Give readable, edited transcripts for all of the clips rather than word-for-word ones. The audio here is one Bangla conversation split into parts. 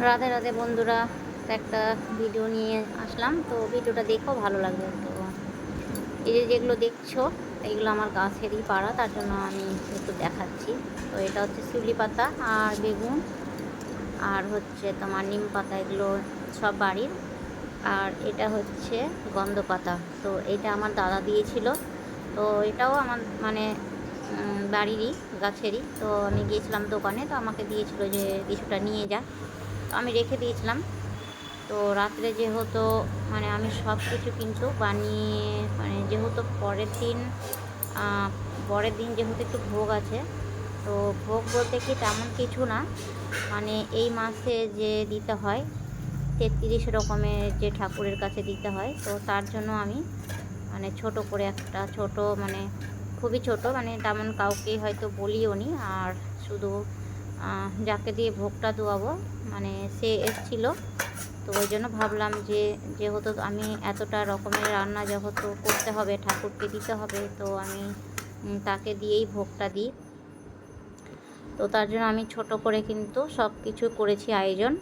রাধে রাধে বন্ধুরা, একটা ভিডিও নিয়ে আসলাম। তো ভিডিওটা দেখো, ভালো লাগবে। তো এই যে যেগুলো দেখছো, এইগুলো আমার গাছেরই পাড়া, তার জন্য আমি একটু দেখাচ্ছি। তো এটা হচ্ছে শিউলি পাতা আর বেগুন, আর হচ্ছে তোমার নিম পাতা, এগুলো সব বাড়ির। আর এটা হচ্ছে গন্ধ পাতা। তো এটা আমার দাদা দিয়েছিল। তো এটাও আমার মানে বাড়িরই, গাছেরই। তো আমি গিয়েছিলাম দোকানে, তো আমাকে দিয়েছিল যে কিছুটা নিয়ে যা। তো আমি রেখে দিয়েছিলাম। তো রাত্রে যেহেতু মানে আমি সব কিছু কিন্তু বানিয়ে, মানে যেহেতু পরের দিন যেহেতু একটু ভোগ আছে। তো ভোগ বলতে কি তেমন কিছু না, মানে এই মাসে যে দিতে হয় 33 রকমের, যে ঠাকুরের কাছে দিতে হয়। তো তার জন্য আমি মানে ছোট করে একটা ছোট, মানে খুবই ছোট, মানে তেমন কাউকে হয়তো বলিও নি। আর শুধু যাকে দিয়ে ভোগটা দোয়াবো, মানে সে এসেছিল। তো ওই জন্য ভাবলাম যে যেহেতু আমি এতটা রকমের রান্না যেহেতু করতে হবে, ঠাকুরকে দিতে হবে, তো আমি তাকে দিয়েই ভোগটা দিই। তো তার জন্য আমি ছোট করে কিন্তু সব কিছু করেছি আয়োজন।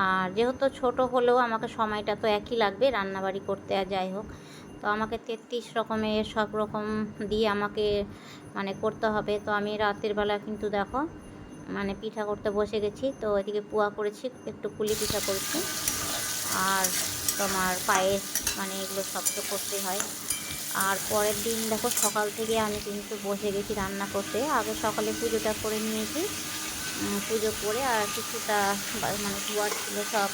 আর যেহেতু ছোট হলেও আমাকে সময়টা তো একই লাগবে রান্নাবাড়ি করতে, আর যাই হোক। তো আমাকে 33 রকমের সব রকম দিয়ে আমাকে মানে করতে হবে। তো আমি রাতের বেলা কিন্তু দেখো মানে পিঠা করতে বসে গেছি। তো এদিকে পুয়া করেছি, একটু পুলি পিঠা করেছি, আর তোমার পায়েস, মানে এগুলো সব তো করতে হয়। আর পরের দিন দেখো সকাল থেকে আমি কিন্তু বসে গেছি রান্না করতে। আগে সকালে পুজোটা করে নিয়েছি, পুজো করে আর কিছুটা মানে ধোয়ার ছিল, সব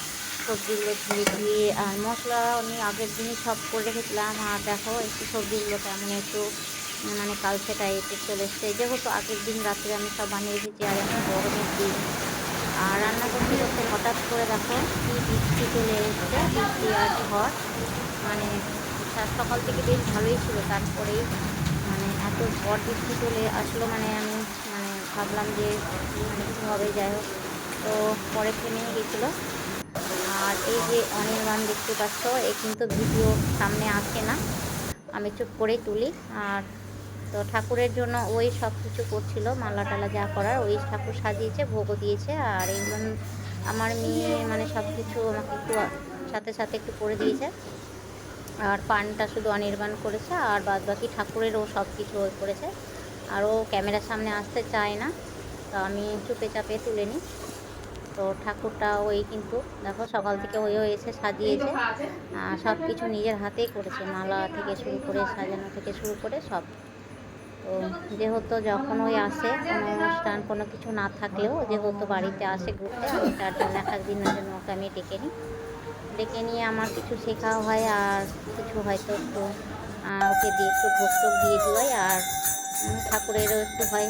সবজিগুলো ধুয়ে ধুয়ে আর মশলা আমি আগের দিনই সব করে রেখেছিলাম। আর দেখো একটু সবজিগুলো কেমন একটু মানে কালচে টাইপের চলে এসছে, যেহেতু আগের দিন রাত্রে আমি সব বানিয়ে রেখেছি। আর এখন গরমের দিন, আর রান্না করতে করতে হঠাৎ করে দেখো কি বৃষ্টি চলে এসছে, বৃষ্টি আর ঝড়। মানে সকাল থেকে বেশ ভালোই ছিল, তারপরেই মানে এত ঝড় বৃষ্টি চলে আসলো, মানে আমি মানে ভাবলাম যে মানে কী হবে, যাই হোক। তো পরে থেমেই গেছিলো। আর এই যে অনির্বাণ দেখতে পাচ্ছ, এ কিন্তু ভিডিও সামনে আসে না, আমি চুপ করেই তুলি। আর তো ঠাকুরের জন্য ওই সব কিছু করছিল, মালা টালা যা করার, ওই ঠাকুর সাজিয়েছে, ভোগও দিয়েছে। আর এগুলো আমার মেয়ে মানে সব কিছু আমাকে একটু সাথে সাথে একটু করে দিয়েছে। আর পানটা শুধু অনির্বাণ করেছে, আর বাদ বাকি ঠাকুরেরও সব কিছু ওই করেছে। আর ও ক্যামেরার সামনে আসতে চায় না, তো আমি চুপে চাপে তুলে নিই। তো ঠাকুরটা ওই কিন্তু দেখো সকাল থেকে ওইও এসে সাজিয়েছে, সব কিছু নিজের হাতেই করেছে, মালা থেকে শুরু করে সাজানো থেকে শুরু করে সব। তো যেহেতু যখন ওই আসে কোনো অনুষ্ঠান কোনো কিছু না থাকলেও, যেহেতু বাড়িতে আসে ঘুরতে, আমি তার জন্য এক দিনের জন্য ওকে আমি ডেকে নিই। ডেকে নিয়ে আমার কিছু শেখাও হয়, আর কিছু হয়তো একটু ওকে দিয়ে একটু ভোগ টোগ দিয়ে দিই। আর ঠাকুরেরও একটু হয়।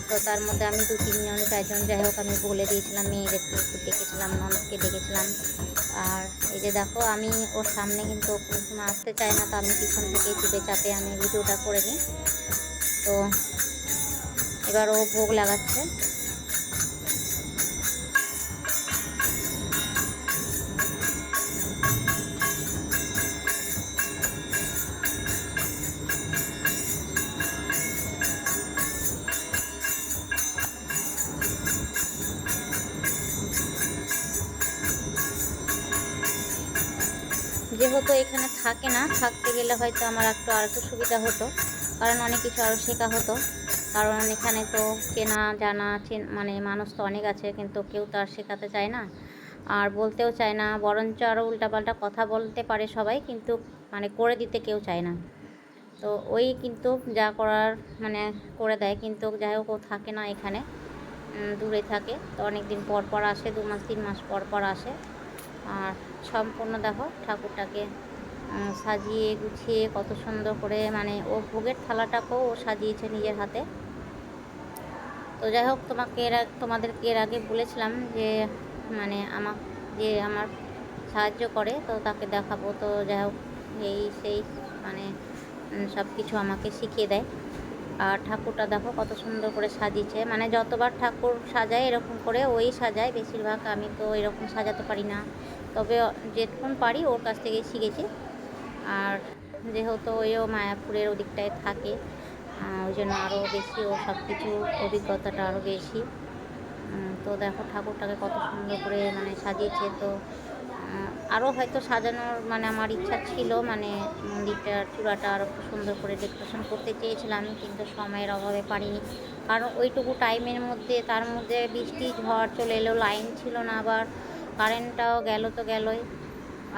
তো তার মধ্যে আমি 2-3 জন 4 জন যাই হোক আমি বলে দিয়েছিলাম, মেয়েদেরকে একটু ডেকেছিলাম, ননদকে ডেকেছিলাম। আর এই যে দেখো আমি ওর সামনে কিন্তু কোনো সময় আসতে চায় না, তো আমি পিছন থেকে চুপে চাপে আমি ভিডিওটা করে নিই। তো এবার ও ভোগ লাগাচ্ছে। যেহেতু এখানে থাকে না, থাকতে গেলে হয়তো আমার আর একটু সুবিধা হতো, কারণ অনেক কিছু আরও শেখা হতো। কারণ এখানে তো চেনা জানা মানে মানুষ তো অনেক আছে, কিন্তু কেউ তো আর শেখাতে চায় না, আর বলতেও চায় না, বরঞ্চ আরও উল্টাপাল্টা কথা বলতে পারে সবাই, কিন্তু মানে করে দিতে কেউ চায় না। তো ওই কিন্তু যা করার মানে করে দেয়, কিন্তু যাই হোক ও থাকে না এখানে, দূরে থাকে। তো অনেক দিন পর পর আসে, 2 মাস 3 মাস পর পর আসে। আর সম্পূর্ণ দেখো ঠাকুরটাকে সাজিয়ে গুছিয়ে কত সুন্দর করে, মানে ও ভোগের থালাটাকেও ও সাজিয়েছে নিজের হাতে। তো যাই হোক, তোমাদেরকে এর আগে বলেছিলাম যে মানে যে আমার সাহায্য করে, তো তাকে দেখাবো। তো যাই হোক, এই সেই মানে সব কিছু আমাকে শিখিয়ে দেয়। আর ঠাকুরটা দেখো কত সুন্দর করে সাজিয়েছে, মানে যতবার ঠাকুর সাজায় এরকম করে ওই সাজায় বেশিরভাগ, আমি তো এরকম সাজাতে পারি না, তবে যেটুকুন পারি ওর কাছ থেকেই শিখেছি। আর যেহেতু ওইও মায়াপুরের ওদিকটায় থাকে, ওই জন্য আরও বেশি ও সব কিছু অভিজ্ঞতাটা আরও বেশি। তো দেখো ঠাকুরটাকে কত সুন্দর করে মানে সাজিয়েছে। তো আরও হয়তো সাজানোর মানে আমার ইচ্ছা ছিল, মানে মন্দিরটার চূড়াটা আরও একটু সুন্দর করে ডেকোরেশন করতে চেয়েছিলাম, কিন্তু সময়ের অভাবে পারিনি। কারণ ওইটুকু টাইমের মধ্যে, তার মধ্যে বৃষ্টি ঝড় চলে এলো, লাইন ছিল না, আবার কারেন্টটাও গেল তো গেলই।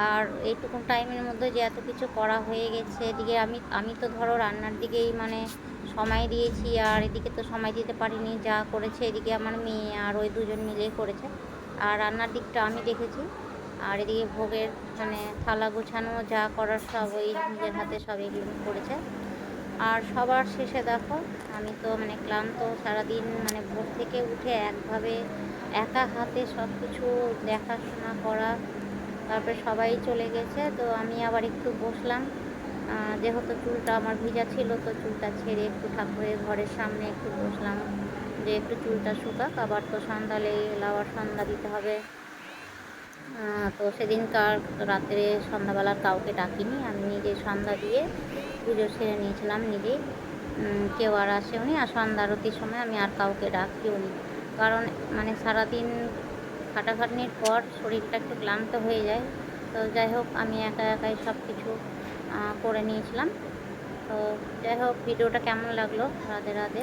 আর এইটুকু টাইমের মধ্যে যে এত কিছু করা হয়ে গেছে, এদিকে আমি আমি তো ধরো রান্নার দিকেই মানে সময় দিয়েছি, আর এদিকে তো সময় দিতে পারিনি। যা করেছে এদিকে আমার মেয়ে আর ওই দুজন মিলেই করেছে, আর রান্নার দিকটা আমি দেখেছি। আর এদিকে ভোগের মানে থালা গোছানো যা করার সব ওই নিজের হাতে সব এগুলো করেছে। আর সবার শেষে দেখো আমি তো মানে ক্লান্ত, সারাদিন মানে ভোর থেকে উঠে একভাবে একা হাতে সব কিছু দেখাশোনা করা। তারপরে সবাই চলে গেছে, তো আমি আবার একটু বসলাম। যেহেতু চুলটা আমার ভিজা ছিল, তো চুলটা ছেড়ে একটু ঠাকুরের ঘরের সামনে একটু বসলাম, যে একটু চুলটা শুকাক, আবার তো সন্ধ্যা লেগে গেলে আবার সন্ধ্যা দিতে হবে। তো সেদিনকার রাত্রে সন্ধ্যাবেলা কাউকে ডাকিনি, আমি নিজে সন্ধ্যা দিয়ে পুজো সেরে নিয়েছিলাম নিজেই। কেউ আর আসেওনি, আর সন্ধ্যা আরতির সময় আমি আর কাউকে ডাকিওনি। কারণ মানে সারাদিন খাটাখাটনির পর শরীরটা একটু ক্লান্ত হয়ে যায়। তো যাই হোক, আমি একা একাই সব কিছু করে নিয়েছিলাম। তো যাই হোক, ভিডিওটা কেমন লাগলো? রাধে রাধে।